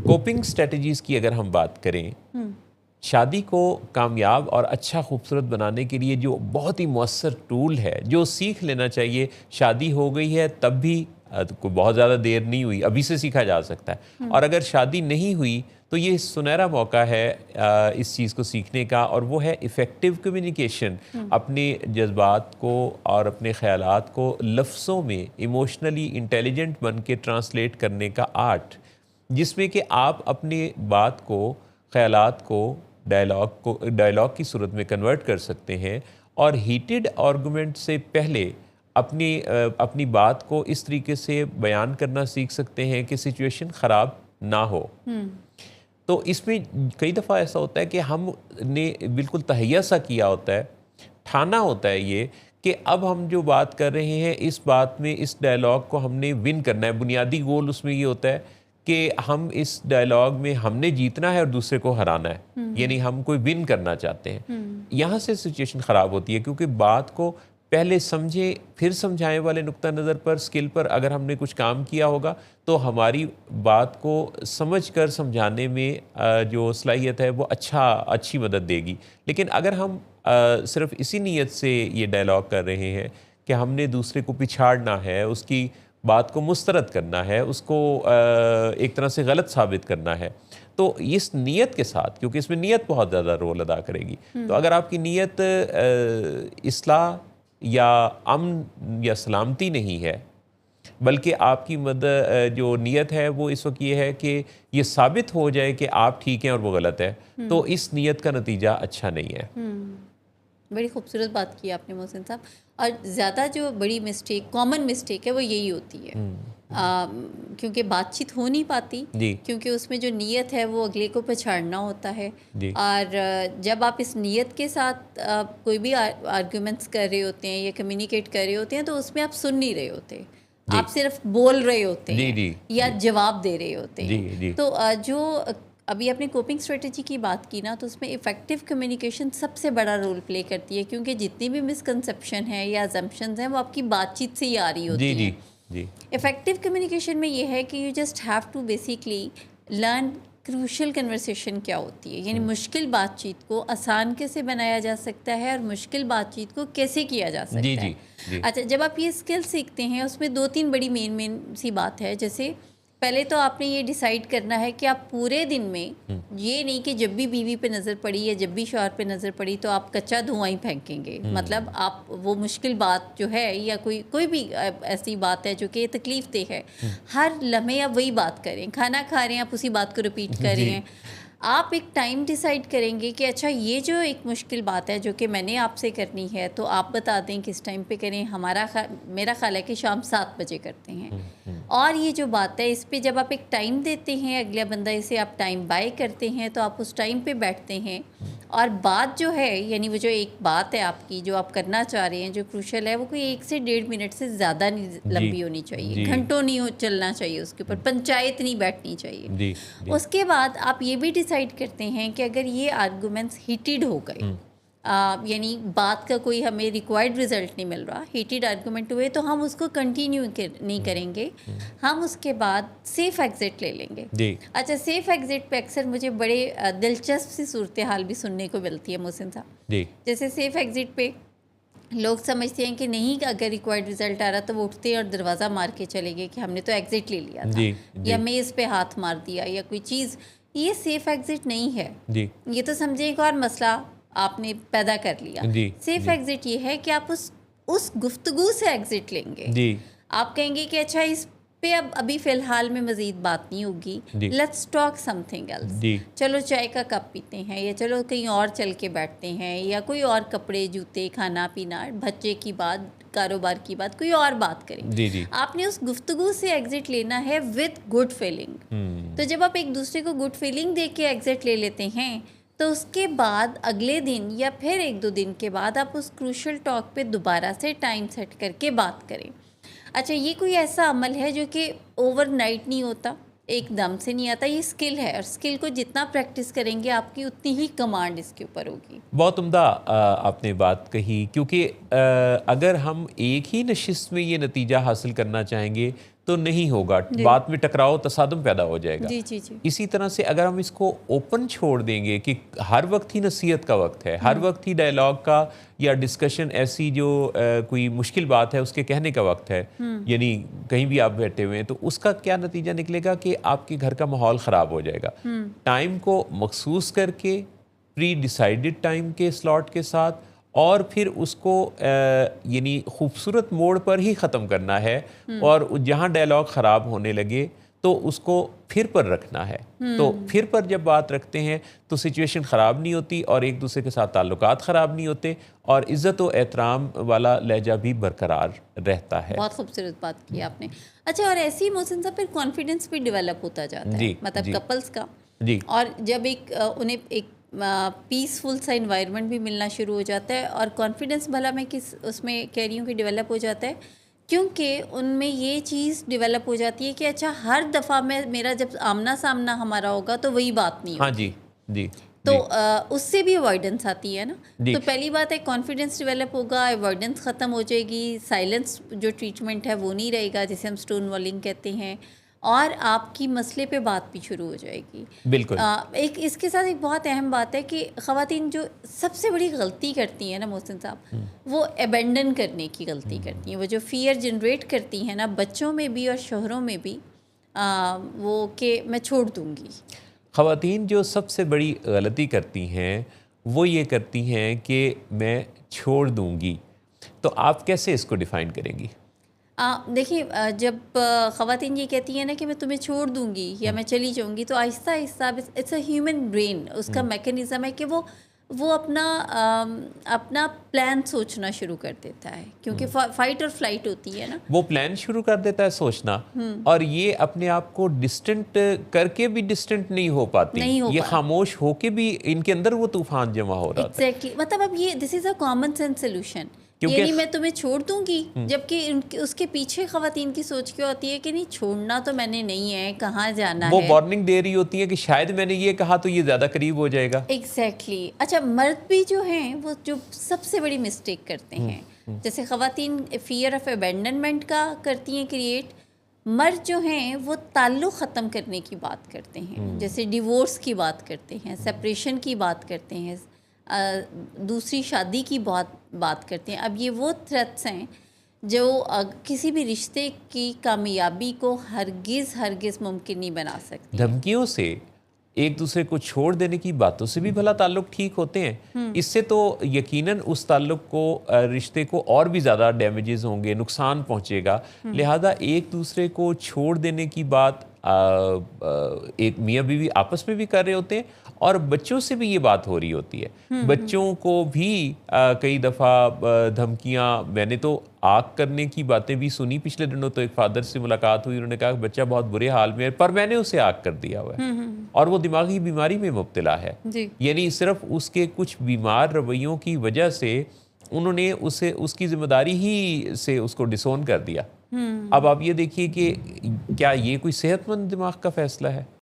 Coping strategies की अगर हम बात करें, शादी को कामयाब और अच्छा खूबसूरत बनाने के लिए जो बहुत ही मौसर टूल है, जो सीख लेना चाहिए, शादी हो गई है तब भी कोई बहुत ज़्यादा देर नहीं हुई, अभी से सीखा जा सकता है। और अगर शादी नहीं हुई तो ये सुनहरा मौका है इस चीज़ को सीखने का, और वो है इफ़ेक्टिव कम्युनिकेशन। अपने जज्बात को और अपने ख़यालात को लफ्ज़ों में इमोशनली इंटेलिजेंट बन के ट्रांसलेट करने का आर्ट, जिसमें कि आप अपनी बात को, ख़यालात को डायलॉग की सूरत में कन्वर्ट कर सकते हैं, और हीटेड आर्गुमेंट से पहले अपनी बात को इस तरीके से बयान करना सीख सकते हैं कि सिचुएशन ख़राब ना हो। तो इसमें कई दफ़ा ऐसा होता है कि हमने बिल्कुल तहैया सा किया होता है, ठाना होता है ये कि अब हम जो बात कर रहे हैं इस बात में, इस डायलॉग को हमने विन करना है। बुनियादी गोल उसमें ये होता है कि हम इस डायलॉग में हमने जीतना है और दूसरे को हराना है, यानी हम कोई विन करना चाहते हैं। यहाँ से सिचुएशन ख़राब होती है, क्योंकि बात को पहले समझे फिर समझाएं वाले नुक्ता नज़र पर, स्किल पर अगर हमने कुछ काम किया होगा तो हमारी बात को समझकर समझाने में जो सलाहियत है वो अच्छी मदद देगी। लेकिन अगर हम सिर्फ इसी नीयत से ये डायलॉग कर रहे हैं कि हमने दूसरे को पिछाड़ना है, उसकी बात को मुस्तरद करना है, उसको एक तरह से गलत साबित करना है, तो इस नीयत के साथ, क्योंकि इसमें नीयत बहुत ज़्यादा रोल अदा करेगी, तो अगर आपकी नीयत इस्लाह या अमन या सलामती नहीं है, बल्कि आपकी जो नीयत है वो इस वक्त ये है कि ये साबित हो जाए कि आप ठीक हैं और वो गलत है, तो इस नीयत का नतीजा अच्छा नहीं है। बड़ी खूबसूरत बात की आपने मोहसिन साहब। और ज़्यादा जो बड़ी मिस्टेक, कॉमन मिस्टेक है, वो यही होती है क्योंकि बातचीत हो नहीं पाती, क्योंकि उसमें जो नीयत है वो अगले को पछाड़ना होता है। और जब आप इस नीयत के साथ कोई भी आर्गुमेंट्स कर रहे होते हैं या कम्युनिकेट कर रहे होते हैं, तो उसमें आप सुन नहीं रहे होते, आप सिर्फ बोल रहे होते हैं या जवाब दे रहे होते हैं। तो जो अभी आपने कोपिंग स्ट्रेटजी की बात की ना, तो उसमें इफ़ेक्टिव कम्युनिकेशन सबसे बड़ा रोल प्ले करती है, क्योंकि जितनी भी मिसकंसेप्शन है या अजम्पशंस हैं वो आपकी बातचीत से ही आ रही होती हैं। इफ़ेक्टिव कम्युनिकेशन में ये है कि you just have to basically learn crucial conversation क्या होती है, यानी मुश्किल बातचीत को आसान कैसे बनाया जा सकता है और मुश्किल बातचीत को कैसे किया जा सकता है। अच्छा, जब आप ये स्किल सीखते हैं उसमें 2-3 बड़ी मेन सी बात है। जैसे पहले तो आपने ये डिसाइड करना है कि आप पूरे दिन में, ये नहीं कि जब भी बीवी पे नज़र पड़ी या जब भी शौहर पे नज़र पड़ी तो आप कच्चा धुआं ही फेंकेंगे। मतलब आप वो मुश्किल बात जो है या कोई भी ऐसी बात है जो कि तकलीफ देह है, हर लम्हे आप वही बात करें। खाना खा रहे हैं, आप उसी बात को रिपीट कर रहे हैं। आप एक टाइम डिसाइड करेंगे कि अच्छा ये जो एक मुश्किल बात है जो कि मैंने आपसे करनी है, तो आप बता दें किस टाइम पे करें। मेरा ख्याल है कि शाम 7 बजे करते हैं। और ये जो बात है इस पे जब आप एक टाइम देते हैं, अगला बंदा इसे आप टाइम बाय करते हैं, तो आप उस टाइम पे बैठते हैं और बात जो है, यानी वो जो एक बात है आपकी जो आप करना चाह रहे हैं, जो क्रूशल है, वो कोई 1 से 1.5 मिनट से ज़्यादा नहीं लंबी होनी चाहिए, घंटों नहीं चलना चाहिए, उसके ऊपर पंचायत नहीं बैठनी चाहिए। उसके बाद आप ये भी डिसाइड करते हैं कि अगर ये आर्गूमेंट्स हीटेड हो गए, यानी बात का कोई हमें रिक्वायर्ड रिजल्ट नहीं मिल रहा, हीटेड आर्गूमेंट हुए, तो हम उसको कंटिन्यू नहीं करेंगे, हम उसके बाद सेफ एग्जिट ले लेंगे। अच्छा, सेफ एग्जिट पे अक्सर मुझे बड़े दिलचस्प सी सूरत हाल भी सुनने को मिलती है मोहसिन साहब। जैसे सेफ एग्जिट पे लोग समझते हैं कि नहीं, अगर रिक्वायर्ड रिजल्ट आ रहा तो वो उठते हैं और दरवाज़ा मार के चले गए कि हमने तो एग्जिट ले लिया था, या मेज़ पे हाथ मार दिया या कोई चीज़। ये सेफ एग्जिट नहीं है। ये तो समझे एक और मसला आपने पैदा कर लिया। सेफ एग्जिट ये है कि आप उस गुफ्तगू से एग्जिट लेंगे। आप कहेंगे कि अच्छा इस पे अब अभी फ़िलहाल में मज़ीद बात नहीं होगी, लेट्स टॉक समथिंग एल्स। चलो चाय का कप पीते हैं, या चलो कहीं और चल के बैठते हैं, या कोई और कपड़े, जूते, खाना पीना, बच्चे की बात, कारोबार की बात, कोई और बात करें। आपने उस गुफ्तगू से एग्जिट लेना है विद गुड फीलिंग। तो जब आप एक दूसरे को गुड फीलिंग दे के एग्जिट ले लेते हैं, तो उसके बाद अगले दिन या फिर 1-2 दिन के बाद आप उस क्रूशल टॉक पे दोबारा से टाइम सेट करके बात करें। अच्छा, ये कोई ऐसा अमल है जो कि ओवरनाइट नहीं होता, एकदम से नहीं आता, ये स्किल है, और स्किल को जितना प्रैक्टिस करेंगे आपकी उतनी ही कमांड इसके ऊपर होगी। बहुत उम्दा आपने बात कही, क्योंकि अगर हम एक ही नशिस्त में ये नतीजा हासिल करना चाहेंगे तो नहीं होगा, बात में टकराव तसादुम पैदा हो जाएगा। जी जी जी। इसी तरह से अगर हम इसको ओपन छोड़ देंगे कि हर वक्त ही नसीहत का वक्त है, हर वक्त ही डायलॉग का या डिस्कशन ऐसी जो कोई मुश्किल बात है उसके कहने का वक्त है, यानी कहीं भी आप बैठे हुए हैं, तो उसका क्या नतीजा निकलेगा कि आपके घर का माहौल ख़राब हो जाएगा। टाइम को मखसूस करके प्री डिसाइडेड टाइम के स्लॉट के साथ और फिर उसको यानी खूबसूरत मोड़ पर ही ख़त्म करना है, और जहाँ डायलॉग ख़राब होने लगे तो उसको फिर पर रखना है। तो फिर पर जब बात रखते हैं तो सिचुएशन ख़राब नहीं होती और एक दूसरे के साथ ताल्लुकात ख़राब नहीं होते और इज़्ज़त व एहतराम वाला लहजा भी बरकरार रहता है। बहुत खूबसूरत बात की आपने। अच्छा, और ऐसे ही मोहसिन साहब फिर कॉन्फिडेंस भी डेवलप होता जाता है, मतलब कपल्स का। जी। और जब उन्हें एक पीसफुल सा इन्वायरमेंट भी मिलना शुरू हो जाता है और कॉन्फिडेंस भला मैं किस उसमें कह रही हूँ कि डेवलप हो जाता है, क्योंकि उनमें ये चीज़ डेवलप हो जाती है कि अच्छा हर दफ़ा मेरा जब आमना सामना हमारा होगा तो वही बात नहीं होगी। हाँ जी जी। तो उससे भी अवॉइडेंस आती है ना। तो पहली बात है कॉन्फिडेंस डेवलप होगा, अवॉइडेंस ख़त्म हो जाएगी, साइलेंस जो ट्रीटमेंट है वो नहीं रहेगा जिसे हम स्टोन वॉलिंग कहते हैं, और आपकी मसले पे बात भी शुरू हो जाएगी। बिल्कुल। एक इसके साथ एक बहुत अहम बात है कि ख़वातीन जो सबसे बड़ी गलती करती हैं ना मोहसिन साहब, वो अबेंडन करने की गलती करती हैं। वो जो फियर जनरेट करती हैं ना बच्चों में भी और शोहरों में भी, वो कि मैं छोड़ दूँगी। ख़वातीन जो सबसे बड़ी गलती करती हैं वो ये करती हैं कि मैं छोड़ दूँगी, तो आप कैसे इसको डिफ़ाइन करेंगी? देखिए, जब ख़वातीन ये कहती हैं ना कि मैं तुम्हें छोड़ दूंगी या मैं चली जाऊंगी, तो Aahista Aahista it's a human brain, उसका मैकेनिज़्म है कि वो अपना प्लान सोचना शुरू कर देता है, क्योंकि फाइट और फ्लाइट होती है ना। वो प्लान शुरू कर देता है सोचना, और ये अपने आप को डिस्टेंट करके भी डिस्टेंट नहीं हो पाती, ये खामोश होके भी इनके अंदर वो तूफान जमा हो रहा है। एग्जैक्टली, मतलब अब ये this is a common sense solution, यानी मैं तुम्हें छोड़ दूंगी, जबकि उसके पीछे ख़वातीन की सोच क्या होती है कि नहीं, छोड़ना तो मैंने नहीं है, कहाँ जाना है। वो वार्निंग दे रही होती है कि शायद मैंने ये कहा तो ये ज़्यादा करीब हो जाएगा। एग्जैक्टली। अच्छा, मर्द भी जो हैं वो जो सबसे बड़ी मिस्टेक करते हैं, जैसे ख़वातीन फियर ऑफ अबेंडनमेंट का करती हैं क्रिएट, मर्द जो हैं वो ताल्लुक़ ख़त्म करने की बात करते हैं, जैसे डिवोर्स की बात करते हैं, सेपरेशन की बात करते हैं, दूसरी शादी की बात करते हैं। अब ये वो थ्रेट्स हैं जो किसी भी रिश्ते की कामयाबी को हरगिज़ मुमकिन नहीं बना सकती। धमकियों से, एक दूसरे को छोड़ देने की बातों से भी भला ताल्लुक ठीक होते हैं, इससे तो यकीनन उस ताल्लुक को, रिश्ते को और भी ज़्यादा डैमेजेस होंगे, नुकसान पहुंचेगा। लिहाजा एक दूसरे को छोड़ देने की बात एक मियाँ बीवी आपस में भी कर रहे होते हैं और बच्चों से भी ये बात हो रही होती है। बच्चों को भी कई दफ़ा धमकियाँ, मैंने तो आग करने की बातें भी सुनी। पिछले दिनों तो एक फादर से मुलाकात हुई, उन्होंने कहा बच्चा बहुत बुरे हाल में है पर मैंने उसे आग कर दिया हुआ है और वो दिमागी बीमारी में मुब्तला है। यानी सिर्फ उसके कुछ बीमार रवैयों की वजह से उन्होंने उसे उसकी जिम्मेदारी ही से उसको डिसोन कर दिया। अब आप ये देखिए कि क्या ये कोई सेहतमंद दिमाग का फैसला है?